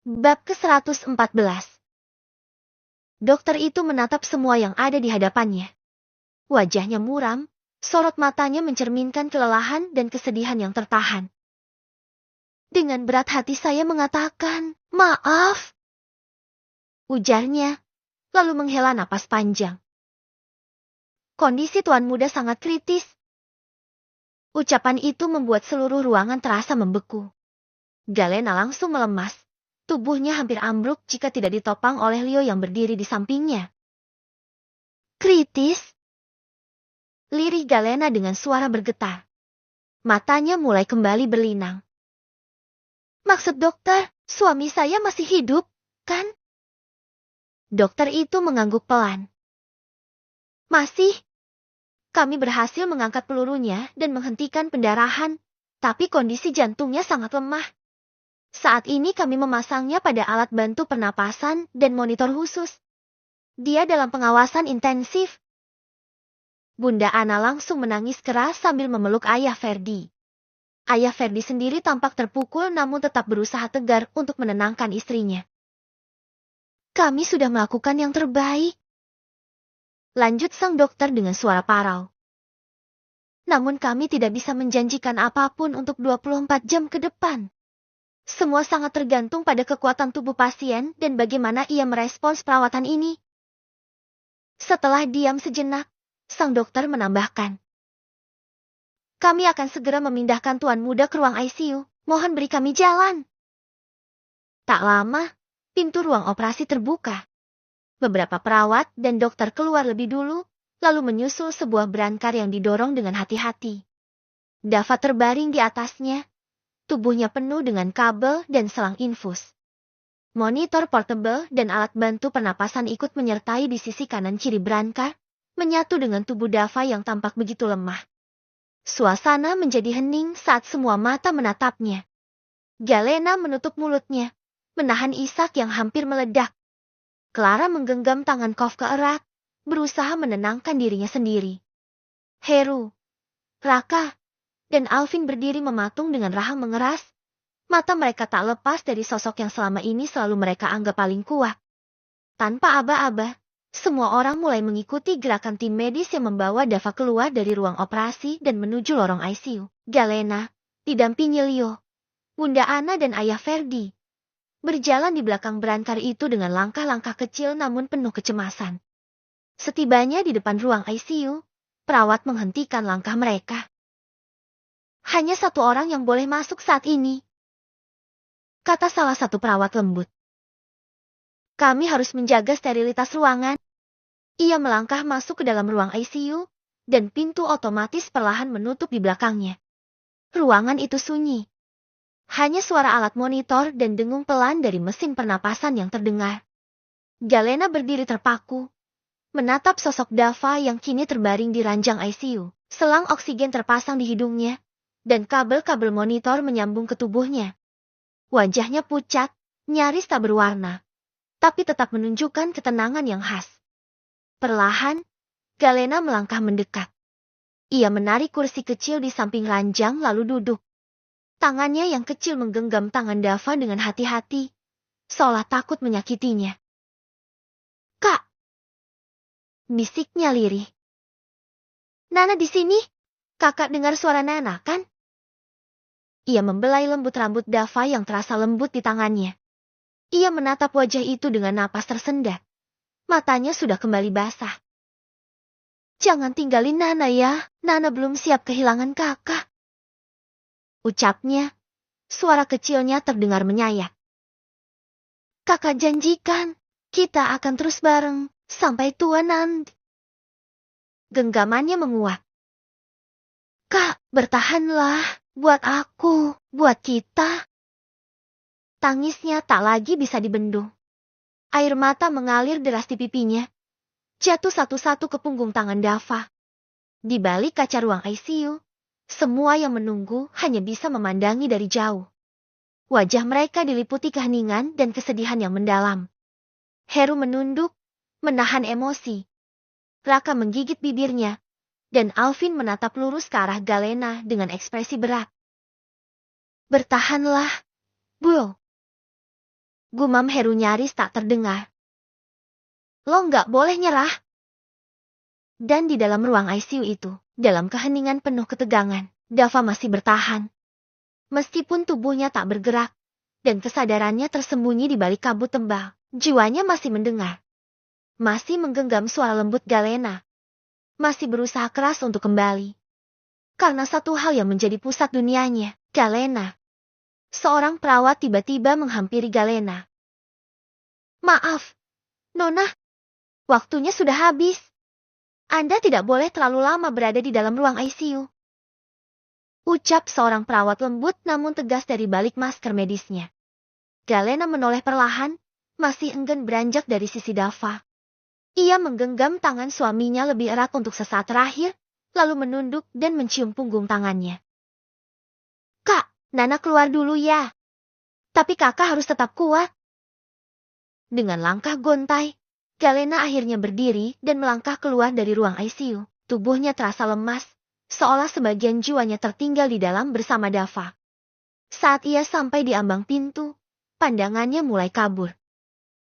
Bab ke-114. Dokter itu menatap semua yang ada di hadapannya. Wajahnya muram, sorot matanya mencerminkan kelelahan dan kesedihan yang tertahan. Dengan berat hati saya mengatakan, "Maaf," ujarnya, lalu menghela napas panjang. "Kondisi Tuan Muda sangat kritis." Ucapan itu membuat seluruh ruangan terasa membeku. Galena langsung melemas. Tubuhnya hampir ambruk jika tidak ditopang oleh Leo yang berdiri di sampingnya. "Kritis?" lirih Galena dengan suara bergetar. Matanya mulai kembali berlinang. "Maksud dokter, suami saya masih hidup, kan?" Dokter itu mengangguk pelan. "Masih. Kami berhasil mengangkat pelurunya dan menghentikan pendarahan, tapi kondisi jantungnya sangat lemah. Saat ini kami memasangnya pada alat bantu pernapasan dan monitor khusus. Dia dalam pengawasan intensif." Bunda Ana langsung menangis keras sambil memeluk ayah Ferdi. Ayah Ferdi sendiri tampak terpukul namun tetap berusaha tegar untuk menenangkan istrinya. "Kami sudah melakukan yang terbaik," lanjut sang dokter dengan suara parau. "Namun kami tidak bisa menjanjikan apapun untuk 24 jam ke depan. Semua sangat tergantung pada kekuatan tubuh pasien dan bagaimana ia merespons perawatan ini." Setelah diam sejenak, sang dokter menambahkan, "Kami akan segera memindahkan Tuan Muda ke ruang ICU. Mohon beri kami jalan." Tak lama, pintu ruang operasi terbuka. Beberapa perawat dan dokter keluar lebih dulu, lalu menyusul sebuah brankar yang didorong dengan hati-hati. Dava terbaring di atasnya, tubuhnya penuh dengan kabel dan selang infus. Monitor portable dan alat bantu pernapasan ikut menyertai di sisi kanan kiri brankar, menyatu dengan tubuh Dava yang tampak begitu lemah. Suasana menjadi hening saat semua mata menatapnya. Galena menutup mulutnya, menahan isak yang hampir meledak. Clara menggenggam tangan Kafka erat, berusaha menenangkan dirinya sendiri. Heru, Raka, dan Alvin berdiri mematung dengan rahang mengeras. Mata mereka tak lepas dari sosok yang selama ini selalu mereka anggap paling kuat. Tanpa aba-aba, semua orang mulai mengikuti gerakan tim medis yang membawa Dava keluar dari ruang operasi dan menuju lorong ICU. Galena, didampingi Leo, Bunda Ana dan Ayah Ferdi, berjalan di belakang brankar itu dengan langkah-langkah kecil namun penuh kecemasan. Setibanya di depan ruang ICU, perawat menghentikan langkah mereka. "Hanya satu orang yang boleh masuk saat ini," kata salah satu perawat lembut. "Kami harus menjaga sterilitas ruangan." Ia melangkah masuk ke dalam ruang ICU, dan pintu otomatis perlahan menutup di belakangnya. Ruangan itu sunyi. Hanya suara alat monitor dan dengung pelan dari mesin pernapasan yang terdengar. Galena berdiri terpaku, menatap sosok Dava yang kini terbaring di ranjang ICU. Selang oksigen terpasang di hidungnya, dan kabel-kabel monitor menyambung ke tubuhnya. Wajahnya pucat, nyaris tak berwarna, tapi tetap menunjukkan ketenangan yang khas. Perlahan, Galena melangkah mendekat. Ia menarik kursi kecil di samping ranjang lalu duduk. Tangannya yang kecil menggenggam tangan Dava dengan hati-hati, seolah takut menyakitinya. "Kak," bisiknya lirih. "Nana di sini? Kakak dengar suara Nana, kan?" Ia membelai lembut rambut Dava yang terasa lembut di tangannya. Ia menatap wajah itu dengan napas tersendat. Matanya sudah kembali basah. "Jangan tinggalin Nana ya, Nana belum siap kehilangan kakak," ucapnya. Suara kecilnya terdengar menyayat. "Kakak janjikan, kita akan terus bareng, sampai tua nanti." Genggamannya menguat. "Kak, bertahanlah, buat aku, buat kita." Tangisnya tak lagi bisa dibendung. Air mata mengalir deras di pipinya, jatuh satu-satu ke punggung tangan Dava. Di balik kaca ruang ICU, semua yang menunggu hanya bisa memandangi dari jauh. Wajah mereka diliputi keheningan dan kesedihan yang mendalam. Heru menunduk, menahan emosi. Raka menggigit bibirnya, dan Alvin menatap lurus ke arah Galena dengan ekspresi berat. "Bertahanlah, Bu." Gumam Heru nyaris tak terdengar. Lo nggak boleh nyerah. Dan di dalam ruang ICU itu, dalam keheningan penuh ketegangan, Dava masih bertahan. Meskipun tubuhnya tak bergerak, dan kesadarannya tersembunyi di balik kabut tebal, jiwanya masih mendengar. Masih menggenggam suara lembut Galena. Masih berusaha keras untuk kembali. Karena satu hal yang menjadi pusat dunianya, Galena. Seorang perawat tiba-tiba menghampiri Galena. Maaf, Nona. Waktunya sudah habis. Anda tidak boleh terlalu lama berada di dalam ruang ICU. Ucap seorang perawat lembut namun tegas dari balik masker medisnya. Galena menoleh perlahan, masih enggan beranjak dari sisi Dava. Ia menggenggam tangan suaminya lebih erat untuk sesaat terakhir, lalu menunduk dan mencium punggung tangannya. Kak, Nana keluar dulu ya. Tapi kakak harus tetap kuat. Dengan langkah gontai, Galena akhirnya berdiri dan melangkah keluar dari ruang ICU. Tubuhnya terasa lemas, seolah sebagian jiwanya tertinggal di dalam bersama Dava. Saat ia sampai di ambang pintu, pandangannya mulai kabur.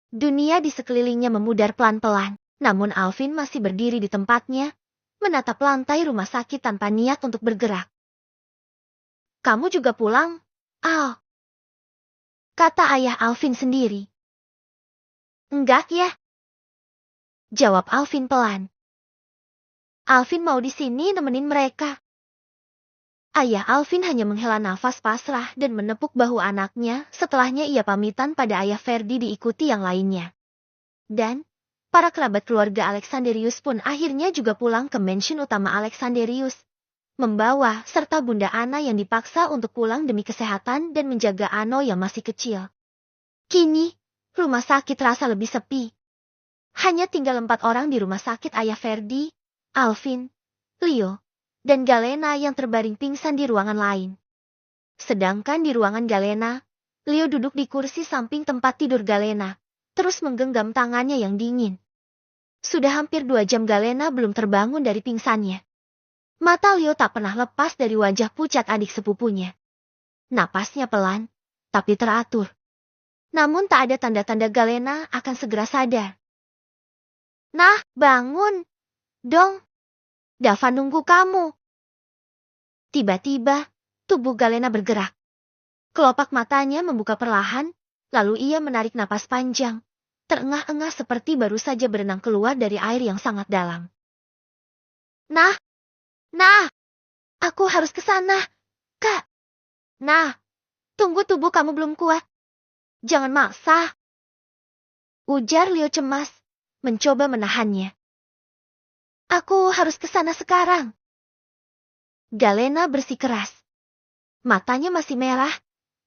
Dunia di sekelilingnya memudar pelan-pelan, namun Alvin masih berdiri di tempatnya, menatap lantai rumah sakit tanpa niat untuk bergerak. Kamu juga pulang, Al? Kata ayah Alvin sendiri. Enggak ya? Jawab Alvin pelan. Alvin mau di sini nemenin mereka. Ayah Alvin hanya menghela nafas pasrah dan menepuk bahu anaknya, setelahnya ia pamitan pada ayah Ferdi diikuti yang lainnya. Dan, para kerabat keluarga Alexanderius pun akhirnya juga pulang ke mansion utama Alexanderius, membawa serta Bunda Ana yang dipaksa untuk pulang demi kesehatan dan menjaga Ano yang masih kecil. Kini, rumah sakit terasa lebih sepi. Hanya tinggal 4 orang di rumah sakit ayah Ferdi, Alvin, Leo, dan Galena yang terbaring pingsan di ruangan lain. Sedangkan di ruangan Galena, Leo duduk di kursi samping tempat tidur Galena, terus menggenggam tangannya yang dingin. Sudah hampir 2 jam Galena belum terbangun dari pingsannya. Mata Leo tak pernah lepas dari wajah pucat adik sepupunya. Napasnya pelan, tapi teratur. Namun tak ada tanda-tanda Galena akan segera sadar. Nah, bangun dong. Dava nunggu kamu. Tiba-tiba, tubuh Galena bergerak. Kelopak matanya membuka perlahan, lalu ia menarik napas panjang, terengah-engah seperti baru saja berenang keluar dari air yang sangat dalam. Nah, aku harus ke sana, Kak. Nah, tunggu, tubuh kamu belum kuat. Jangan maksa. Ujar Leo cemas, mencoba menahannya. Aku harus ke sana sekarang. Galena bersikeras. Matanya masih merah,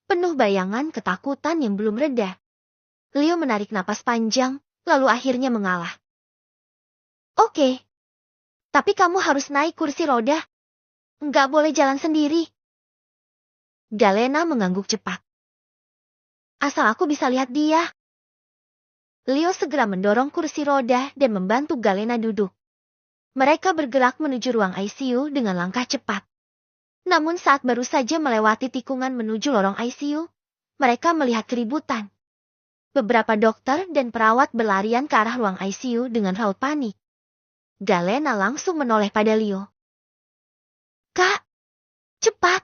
penuh bayangan ketakutan yang belum reda. Leo menarik napas panjang, lalu akhirnya mengalah. Oke. Tapi kamu harus naik kursi roda. Nggak boleh jalan sendiri. Galena mengangguk cepat. Asal aku bisa lihat dia. Leo segera mendorong kursi roda dan membantu Galena duduk. Mereka bergerak menuju ruang ICU dengan langkah cepat. Namun saat baru saja melewati tikungan menuju lorong ICU, mereka melihat keributan. Beberapa dokter dan perawat berlarian ke arah ruang ICU dengan raut panik. Galena langsung menoleh pada Leo. Kak, cepat.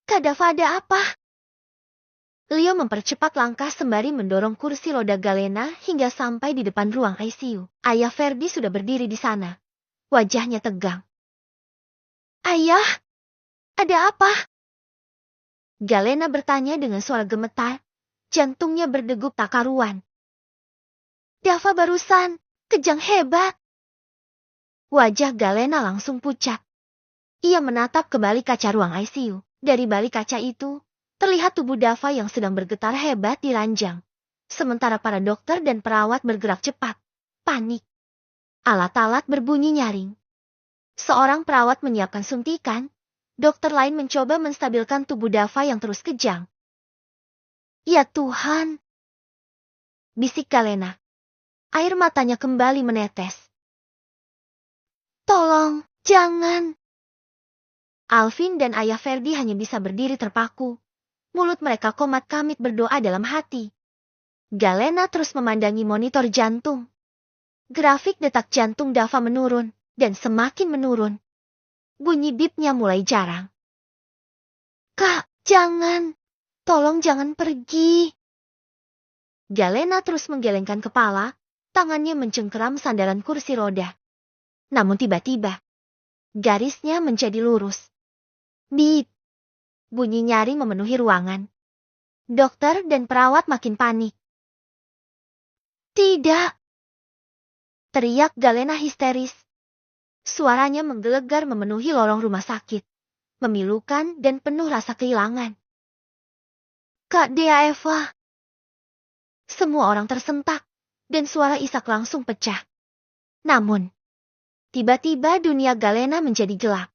Kak Dava, ada apa? Leo mempercepat langkah sembari mendorong kursi roda Galena hingga sampai di depan ruang ICU. Ayah Ferdi sudah berdiri di sana. Wajahnya tegang. Ayah, ada apa? Galena bertanya dengan suara gemetar, jantungnya berdegup tak karuan. Dava barusan, kejang hebat. Wajah Galena langsung pucat. Ia menatap ke balik kaca ruang ICU. Dari balik kaca itu, terlihat tubuh Dava yang sedang bergetar hebat di ranjang. Sementara para dokter dan perawat bergerak cepat, panik. Alat-alat berbunyi nyaring. Seorang perawat menyiapkan suntikan, dokter lain mencoba menstabilkan tubuh Dava yang terus kejang. Ya Tuhan! Bisik Galena. Air matanya kembali menetes. Tolong, jangan! Alvin dan ayah Ferdi hanya bisa berdiri terpaku. Mulut mereka komat kamit berdoa dalam hati. Galena terus memandangi monitor jantung. Grafik detak jantung Dava menurun, dan semakin menurun. Bunyi bipnya mulai jarang. Kak, jangan. Tolong jangan pergi. Galena terus menggelengkan kepala, tangannya mencengkeram sandaran kursi roda. Namun tiba-tiba, garisnya menjadi lurus. Bip. Bunyi nyaring memenuhi ruangan. Dokter dan perawat makin panik. Tidak. Teriak Galena histeris. Suaranya menggelegar memenuhi lorong rumah sakit. Memilukan dan penuh rasa kehilangan. Kak Dea Eva. Semua orang tersentak, dan suara Ishak langsung pecah. Namun, tiba-tiba dunia Galena menjadi gelap.